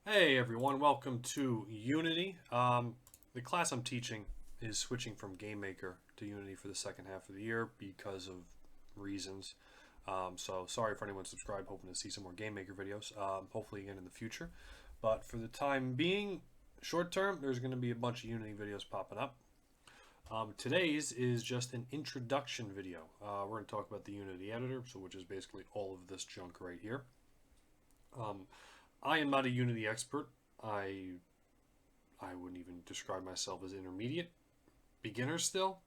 Hey everyone, welcome to Unity. The class I'm teaching is switching from GameMaker to Unity for the second half of the year because of reasons. So sorry for anyone subscribed, hoping to see some more GameMaker videos, hopefully again in the future. But for the time being, short term, there's going to be a bunch of Unity videos popping up. Today's is just an introduction video. We're going to talk about the Unity editor, which is basically all of this junk right here. I am not a Unity expert. I wouldn't even describe myself as intermediate. Beginner still?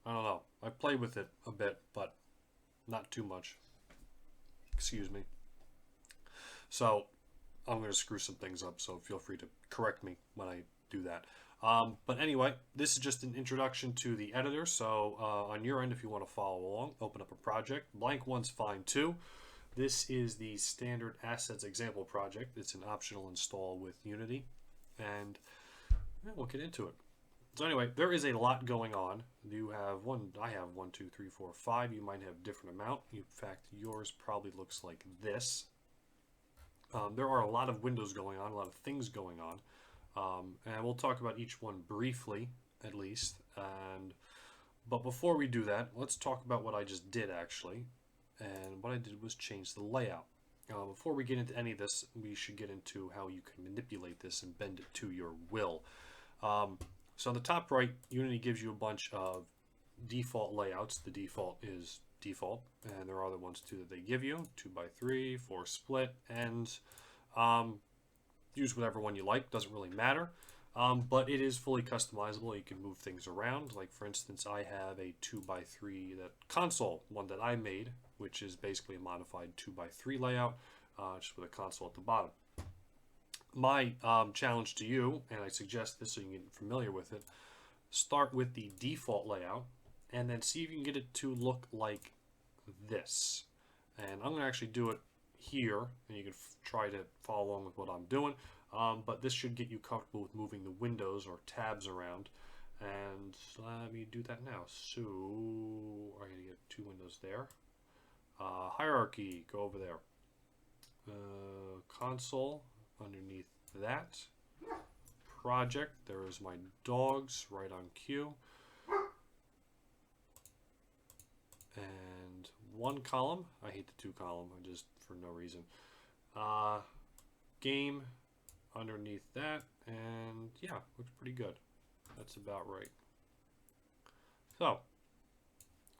I don't know. I played with it a bit, but not too much. Excuse me. So I'm going to screw some things up, so feel free to correct me when I do that. But anyway, this is just an introduction to the editor. So on your end, if you want to follow along, open up a project. Blank one's fine too. This is the standard assets example project. It's an optional install with Unity, and we'll get into it. So anyway, there is a lot going on. You have one. I have 1, 2, 3, 4, 5. You might have a different amount. In fact, yours probably looks like this. There are a lot of windows going on, a lot of things going on, and we'll talk about each one briefly, at least. But before we do that, let's talk about what I just did actually. And what I did was change the layout. Before we get into any of this, we should get into how you can manipulate this and bend it to your will. So on the top right, Unity gives you a bunch of default layouts. The default is default, and there are other ones too that they give you: 2x3, 4 split, and use whatever one you like. Doesn't really matter. But it is fully customizable. You can move things around. Like for instance, I have a 2x3 that console one that I made, which is basically a modified 2x3 layout, just with a console at the bottom. My challenge to you, and I suggest this so you can get familiar with it, start with the default layout and then see if you can get it to look like this. And I'm going to actually do it here, and you can try to follow along with what I'm doing. But this should get you comfortable with moving the windows or tabs around. And let me do that now. So I'm going to get 2 windows there. Hierarchy, go over there. Console, underneath that. Project, there is my dogs right on cue. And 1 column, I hate the 2 column, I just for no reason. Game, underneath that, and yeah, looks pretty good. That's about right. So,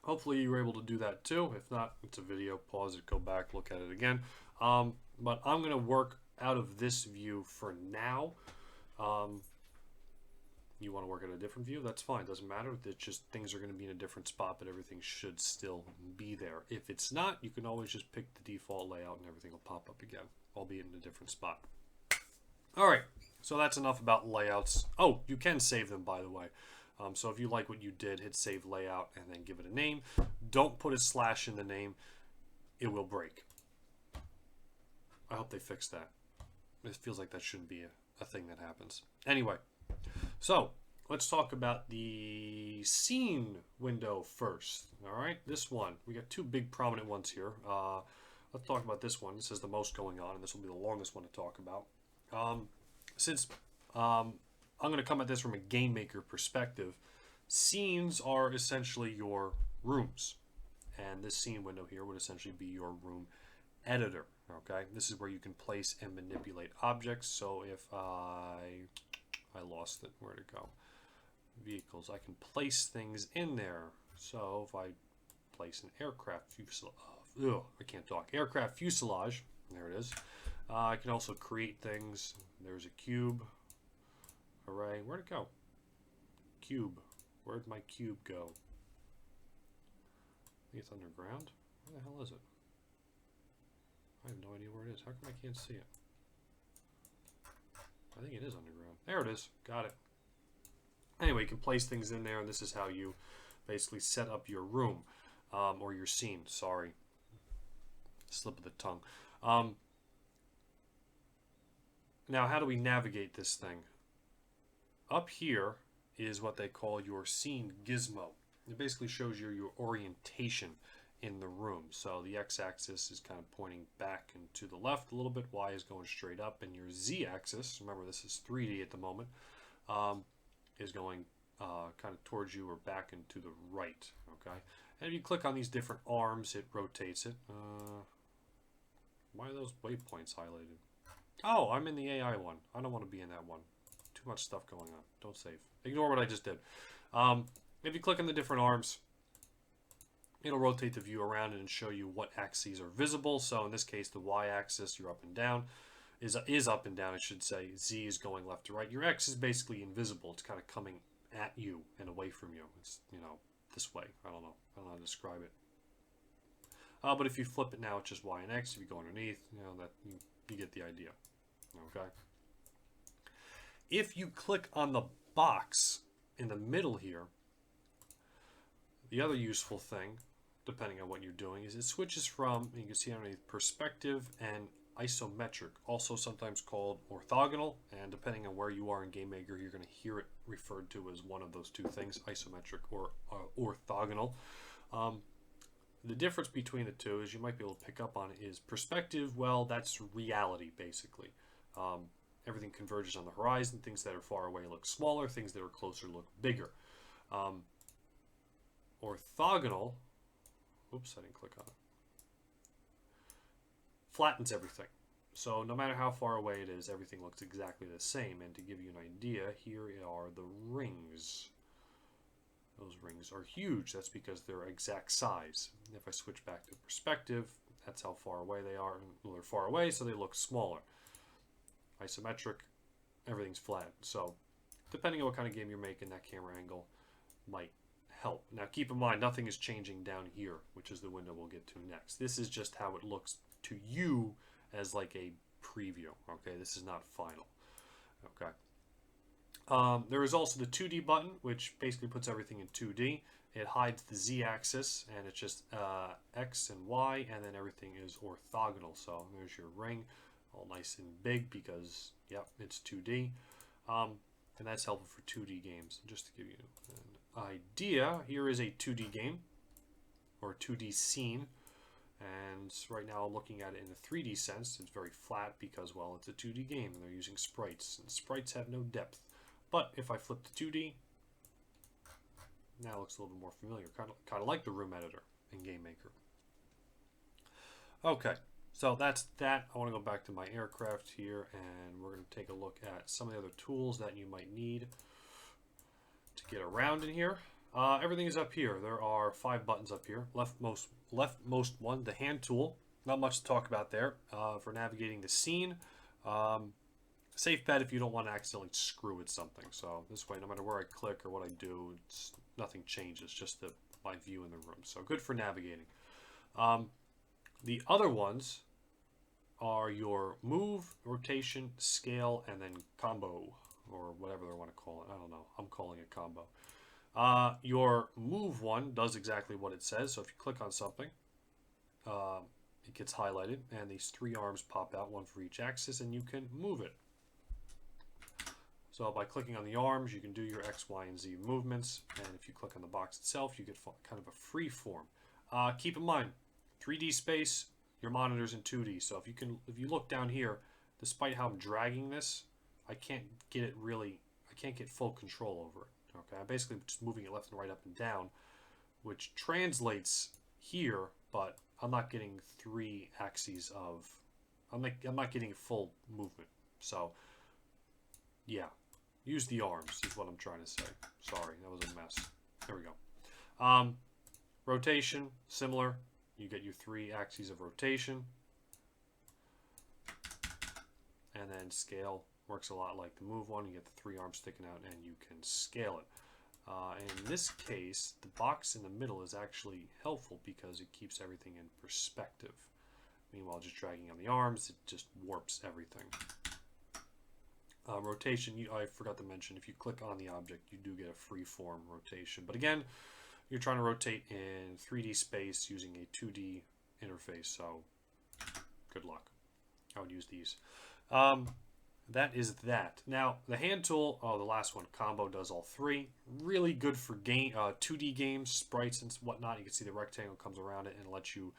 hopefully you were able to do that too. If not, it's a video. Pause it, go back, look at it again. But I'm going to work out of this view for now. You want to work at a different view? That's fine. Doesn't matter. It's just things are going to be in a different spot, but everything should still be there. If it's not, you can always just pick the default layout and everything will pop up again, albeit in a different spot. All right, so that's enough about layouts. Oh, you can save them, by the way. So if you like what you did, hit save layout and then give it a name. Don't put a slash in the name. It will break. I hope they fix that. It feels like that shouldn't be a thing that happens. Anyway, so let's talk about the scene window first. All right, this one. We got 2 big prominent ones here. Let's talk about this one. This is the most going on, and this will be the longest one to talk about. Since I'm going to come at this from a GameMaker perspective, scenes are essentially your rooms. And this scene window here would essentially be your room editor. Okay, this is where you can place and manipulate objects. So if I lost it, where'd it go? Vehicles, I can place things in there. So if I place an aircraft fuselage, I can't talk. Aircraft fuselage, there it is. I can also create things. There's a cube. Hooray. Where'd it go? Cube. Where'd my cube go? I think it's underground. Where the hell is it? I have no idea where it is. How come I can't see it? I think it is underground. There it is. Got it. Anyway, you can place things in there, and this is how you basically set up your room, or your scene. Sorry. Slip of the tongue. Now, how do we navigate this thing? Up here is what they call your scene gizmo. It basically shows you your orientation in the room. So the x-axis is kind of pointing back and to the left a little bit, y is going straight up, and your z-axis, remember this is 3D at the moment, is going kind of towards you or back and to the right. Okay, and if you click on these different arms, it rotates it. Why are those waypoints highlighted? Oh, I'm in the AI one. I don't want to be in that one. Too much stuff going on. Don't save. Ignore what I just did. If you click on the different arms, it'll rotate the view around and show you what axes are visible. So in this case, the y-axis, you're up and down, is up and down, I should say. Z is going left to right. Your X is basically invisible. It's kind of coming at you and away from you. It's, you know, this way. I don't know. I don't know how to describe it. But if you flip it now, it's just Y and X. If you go underneath, you know, that you get the idea. Okay. If you click on the box in the middle here, the other useful thing, depending on what you're doing, is it switches from, you can see underneath, perspective and isometric, also sometimes called orthogonal, and depending on where you are in GameMaker, you're going to hear it referred to as one of those two things, isometric or orthogonal. The difference between the two, as you might be able to pick up on, is perspective. Well, that's reality, basically. Everything converges on the horizon. Things that are far away look smaller. Things that are closer look bigger. Orthogonal, oops, I didn't click on it, flattens everything. So no matter how far away it is, everything looks exactly the same. And to give you an idea, here are the rings. Those rings are huge. That's because they're exact size. If I switch back to perspective, that's how far away they are. Well, they're far away, so they look smaller. Isometric, everything's flat. So depending on what kind of game you're making, that camera angle might help. Now keep in mind, nothing is changing down here, which is the window we'll get to next. This is just how it looks to you as like a preview. Okay, this is not final. Okay. There is also the 2D button, which basically puts everything in 2D. It hides the Z-axis, and it's just X and Y, and then everything is orthogonal. So there's your ring, all nice and big because, yep, it's 2D. And that's helpful for 2D games. Just to give you an idea, here is a 2D game, or 2D scene. And right now I'm looking at it in a 3D sense. It's very flat because, well, it's a 2D game, and they're using sprites. And sprites have no depth. But if I flip to 2D, now it looks a little bit more familiar. Kind of like the room editor in GameMaker. Okay, so that's that. I want to go back to my aircraft here, and we're going to take a look at some of the other tools that you might need to get around in here. Everything is up here. There are 5 buttons up here. Leftmost one, the hand tool. Not much to talk about there. For navigating the scene. Safe bet if you don't want to accidentally screw with something. So this way, no matter where I click or what I do, nothing changes, just my view in the room. So good for navigating. The other ones are your move, rotation, scale, and then combo, or whatever they want to call it. I don't know. I'm calling it combo. Your move one does exactly what it says. So if you click on something, it gets highlighted, and these 3 arms pop out, one for each axis, and you can move it. So by clicking on the arms, you can do your X, Y, and Z movements. And if you click on the box itself, you get kind of a free form. Keep in mind, 3D space, your monitor's in 2D. So if you look down here, despite how I'm dragging this, I can't get full control over it. Okay, I'm basically just moving it left and right, up and down, which translates here, but I'm not getting 3 axes of, I'm not getting full movement. So yeah, use the arms is what I'm trying to say. Sorry, that was a mess. There we go. Rotation, similar. You get your 3 axes of rotation. And then scale works a lot like the move one. You get the 3 arms sticking out, and you can scale it. In this case, the box in the middle is actually helpful because it keeps everything in perspective. Meanwhile, just dragging on the arms, it just warps everything. Rotation, I forgot to mention, if you click on the object, you do get a free-form rotation. But again, you're trying to rotate in 3D space using a 2D interface, so good luck. I would use these. that is that. Now, the hand tool, oh, the last one, combo, does all three. Really good for 2D games, sprites and whatnot. You can see the rectangle comes around it and lets you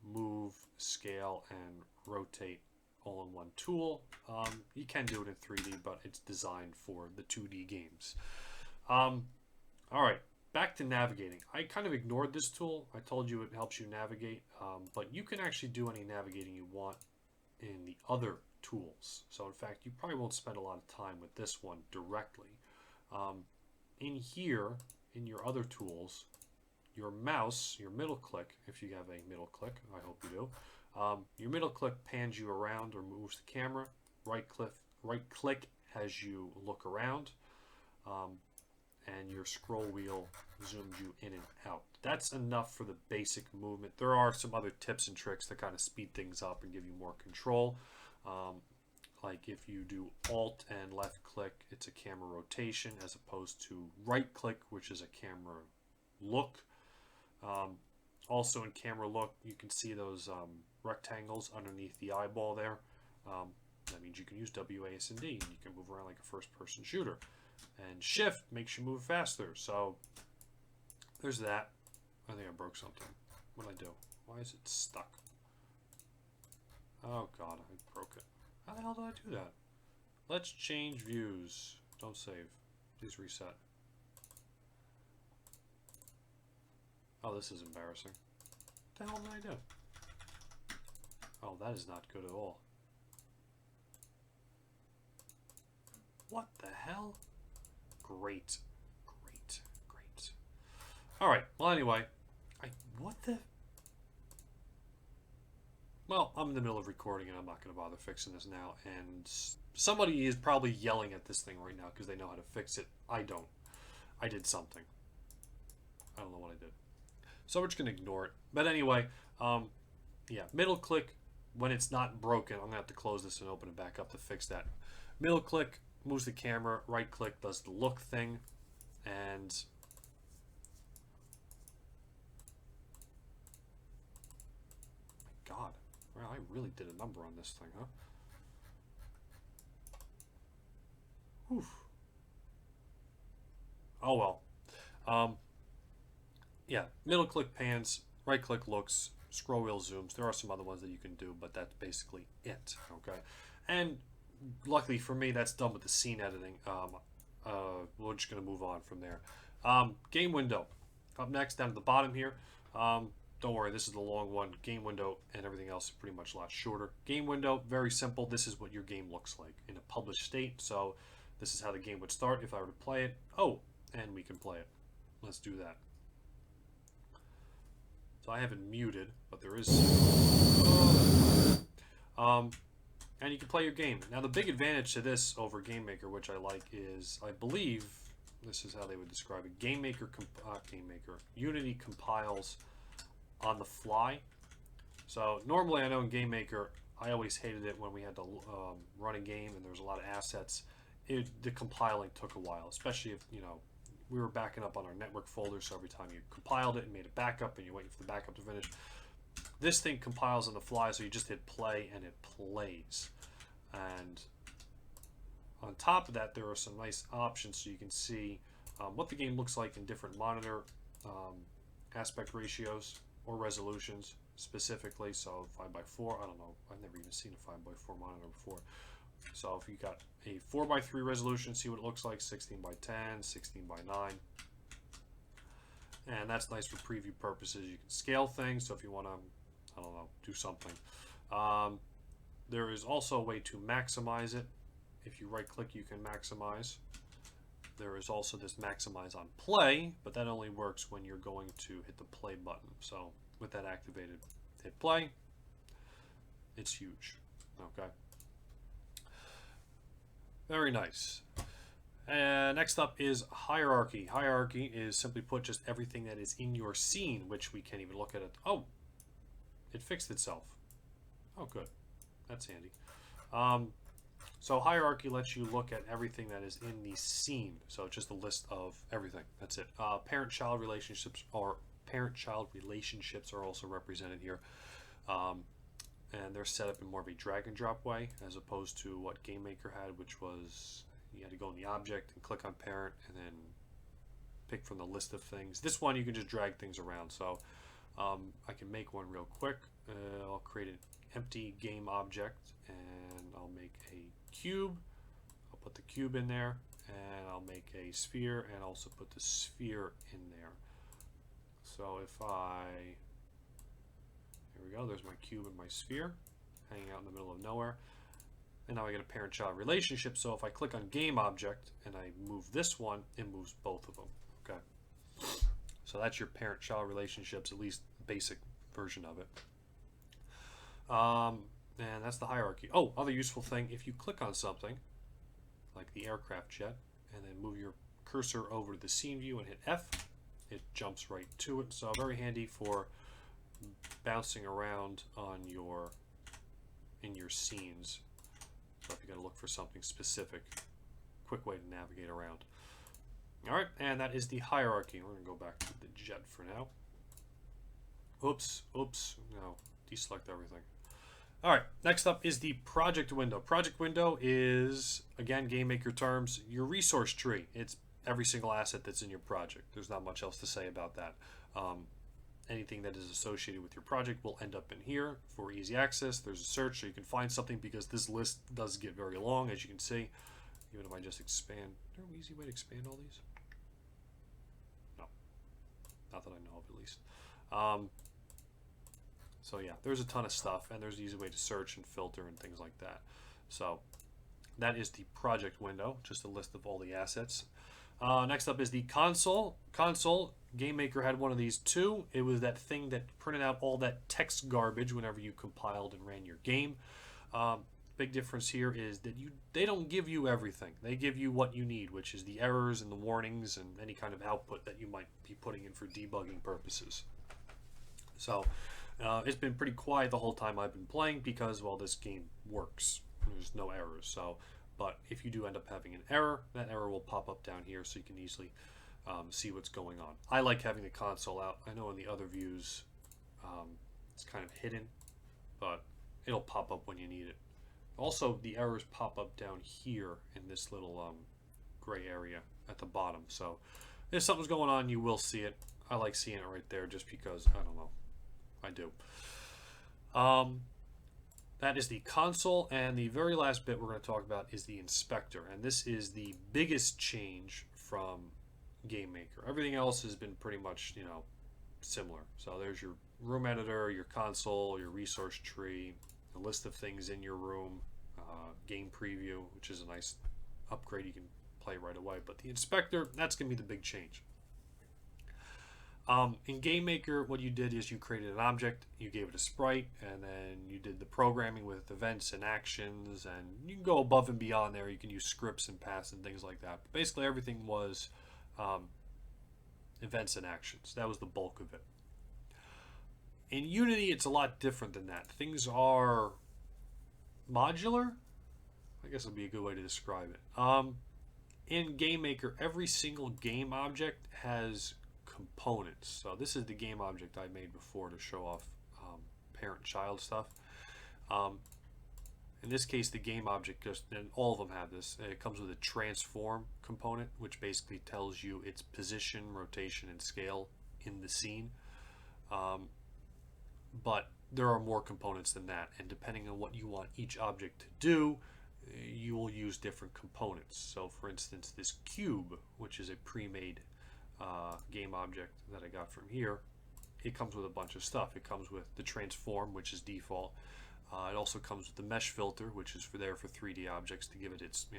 move, scale, and rotate all in one tool. You can do it in 3D, but it's designed for the 2D games. All right, back to navigating. I kind of ignored this tool. I told you it helps you navigate, but you can actually do any navigating you want in the other tools. So in fact, you probably won't spend a lot of time with this one directly. In here, in your other tools, your mouse, your middle click, if you have a middle click, I hope you do, your middle click pans you around or moves the camera. Right click has you look around, and your scroll wheel zooms you in and out. That's enough for the basic movement. There are some other tips and tricks that kind of speed things up and give you more control. Like if you do Alt and left click, it's a camera rotation as opposed to right click, which is a camera look. Also in camera look, you can see those rectangles underneath the eyeball there. That means you can use WASD and you can move around like a first-person shooter. And Shift makes you move faster. So there's that. I think I broke something. What did I do? Why is it stuck? Oh god, I broke it. How the hell did I do that? Let's change views. Don't save. Please reset. Oh, this is embarrassing. What the hell did I do? Oh, that is not good at all. What the hell? Great. Great. Great. Alright, well anyway. What the... Well, I'm in the middle of recording and I'm not going to bother fixing this now. And somebody is probably yelling at this thing right now because they know how to fix it. I don't. I did something. I don't know what I did. So we're just going to ignore it. But anyway, yeah, middle click when it's not broken. I'm going to have to close this and open it back up to fix that. Middle click moves the camera. Right click does the look thing. And... my God. Well, I really did a number on this thing, huh? Oof. Oh well. Yeah, middle click pans, right click looks, scroll wheel zooms. There are some other ones that you can do, but that's basically it. Okay, and luckily for me, that's done with the scene editing. We're just gonna move on from there. Game window up next, down at the bottom here. Don't worry, this is the long one. Game window and everything else is pretty much a lot shorter. Game window, very simple. This is what your game looks like in a published state. So this is how the game would start if I were to play it. Oh, and we can play it. Let's do that. So I have it muted, but there is... and you can play your game. Now the big advantage to this over GameMaker, which I like, is I believe this is how they would describe it. Unity compiles on the fly. So normally I know in GameMaker I always hated it when we had to run a game and there was a lot of assets. The compiling took a while, especially if we were backing up on our network folder, so every time you compiled it and made a backup and you're waiting for the backup to finish. This thing compiles on the fly, so you just hit play and it plays. And on top of that, there are some nice options so you can see what the game looks like in different monitor aspect ratios or resolutions specifically. So 5x4, I don't know, I've never even seen a 5x4 monitor before. So if you got a 4x3 resolution, see what it looks like, 16x10, 16x9. And that's nice for preview purposes. You can scale things, so if you want to, I don't know, do something. There is also a way to maximize it. If you right click, you can maximize. There is also this maximize on play, but that only works when you're going to hit the play button. So with that activated, hit play. It's huge. Okay. Very nice. Next up is hierarchy. Hierarchy is simply put just everything that is in your scene, which we can't even look at it. Oh, it fixed itself. Oh, good. That's handy. So hierarchy lets you look at everything that is in the scene. So it's just a list of everything. That's it. Parent-child relationships are also represented here. and they're set up in more of a drag and drop way as opposed to what GameMaker had, which was you had to go in the object and click on parent and then pick from the list of things. This one you can just drag things around. So I can make one real quick. I'll create an empty game object and I'll make a cube. I'll put the cube in there and I'll make a sphere and also put the sphere in there. So if here we go, there's my cube and my sphere hanging out in the middle of nowhere. And now I get a parent-child relationship, so if I click on game object and I move this one, it moves both of them. Okay. So that's your parent-child relationships, at least basic version of it. And that's the hierarchy. Oh, other useful thing, if you click on something, like the aircraft jet, and then move your cursor over to the scene view and hit F, it jumps right to it. So very handy for bouncing around on in your scenes. So if you got to look for something specific, quick way to navigate around. All right, and that is the hierarchy. We're going to go back to the jet for now. Oops, no, deselect everything. All right, next up is the project window. Project window is, again, GameMaker terms, your resource tree. It's every single asset that's in your project. There's not much else to say about that. Anything that is associated with your project will end up in here for easy access. There's a search so you can find something because this list does get very long, as you can see. Even if I just expand, is there an easy way to expand all these? No, not that I know of at least. So yeah, there's a ton of stuff and there's an easy way to search and filter and things like that. So that is the project window, just a list of all the assets. Next up is the console. GameMaker had one of these too. It was that thing that printed out all that text garbage whenever you compiled and ran your game. Big difference here is that they don't give you everything. They give you what you need, which is the errors and the warnings and any kind of output that you might be putting in for debugging purposes. So it's been pretty quiet the whole time I've been playing because, well, this game works. There's no errors. So, but if you do end up having an error, that error will pop up down here so you can easily see what's going on. I like having the console out. I know in the other views it's kind of hidden, but it'll pop up when you need it. Also, the errors pop up down here in this little gray area at the bottom. So if something's going on, you will see it. I like seeing it right there just because, I don't know, I do. That is the console, and the very last bit we're going to talk about is the inspector. And this is the biggest change from GameMaker. Everything else has been pretty much, similar. So there's your room editor, your console, your resource tree, a list of things in your room, game preview, which is a nice upgrade you can play right away. But the inspector, that's going to be the big change. In GameMaker, what you did is you created an object, you gave it a sprite, and then you did the programming with events and actions, and you can go above and beyond there. You can use scripts and paths and things like that. But basically, everything was events and actions. That was the bulk of it. In Unity, it's a lot different than that. Things are modular. I guess would be a good way to describe it. In GameMaker, every single game object has components. So this is the game object I made before to show off parent-child stuff. In this case, the game object, and all of them have this, it comes with a transform component, which basically tells you its position, rotation, and scale in the scene. But there are more components than that, and depending on what you want each object to do, you will use different components. So for instance, this cube, which is a pre-made game object that I got from here, it comes with a bunch of stuff. It comes with the transform, which is default. It also comes with the mesh filter, which is there for 3D objects to give it its, I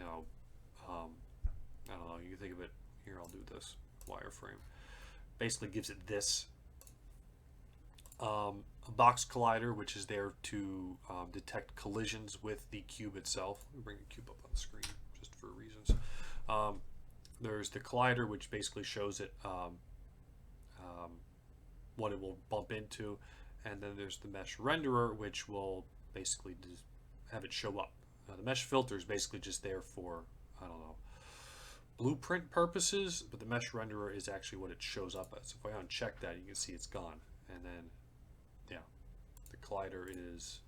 don't know, you can think of it, here I'll do this, wireframe. Basically gives it this. A box collider, which is there to detect collisions with the cube itself. Let me bring the cube up on the screen just for reasons. There's the collider, which basically shows it what it will bump into, and then there's the mesh renderer, which will basically just have it show up. The mesh filter is basically just there for, I don't know, blueprint purposes, but the mesh renderer is actually what it shows up as. If I uncheck that, you can see it's gone, and then yeah, the collider is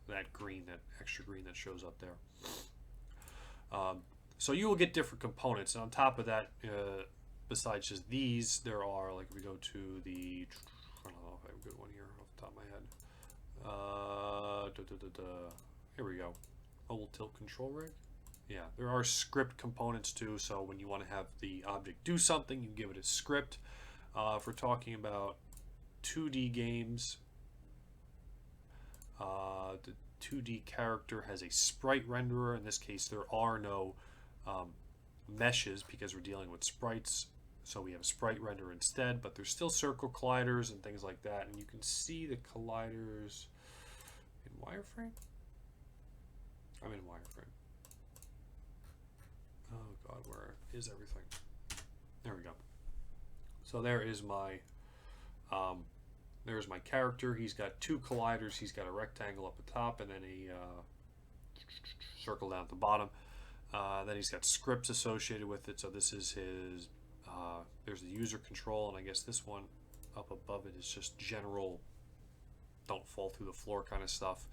that green, that extra green that shows up there. So you will get different components, and on top of that, besides just these, there are, like, if we go to the, I don't know if I have a good one here off the top of my head. Here we go. Mobile tilt control rig. Yeah, there are script components too, so when you want to have the object do something, you give it a script. If we're talking about 2D games, the 2D character has a sprite renderer. In this case, there are no meshes because we're dealing with sprites, so we have a sprite renderer instead, but there's still circle colliders and things like that, and you can see the colliders in wireframe. I'm in wireframe. Oh god, where is everything? There we go. So there is my there's my character. He's got two colliders. He's got a rectangle up the top and then a circle down at the bottom. Then he's got scripts associated with it. So this is his, there's the user control, and I guess this one up above it is just general don't fall through the floor kind of stuff.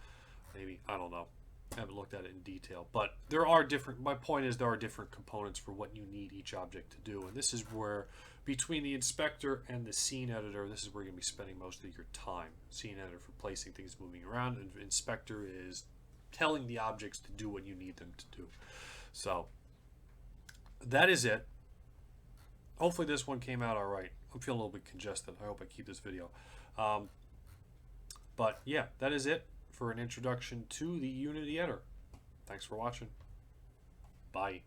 Maybe, I don't know. I haven't looked at it in detail, but there are different, my point is there are different components for what you need each object to do, and this is where, between the inspector and the scene editor, this is where you're going to be spending most of your time. Scene editor for placing things moving around, and inspector is telling the objects to do what you need them to do. So that is it. Hopefully this one came out all right. I'm feeling a little bit congested. I hope I keep this video. But yeah, that is it for an introduction to the Unity editor. Thanks for watching. Bye.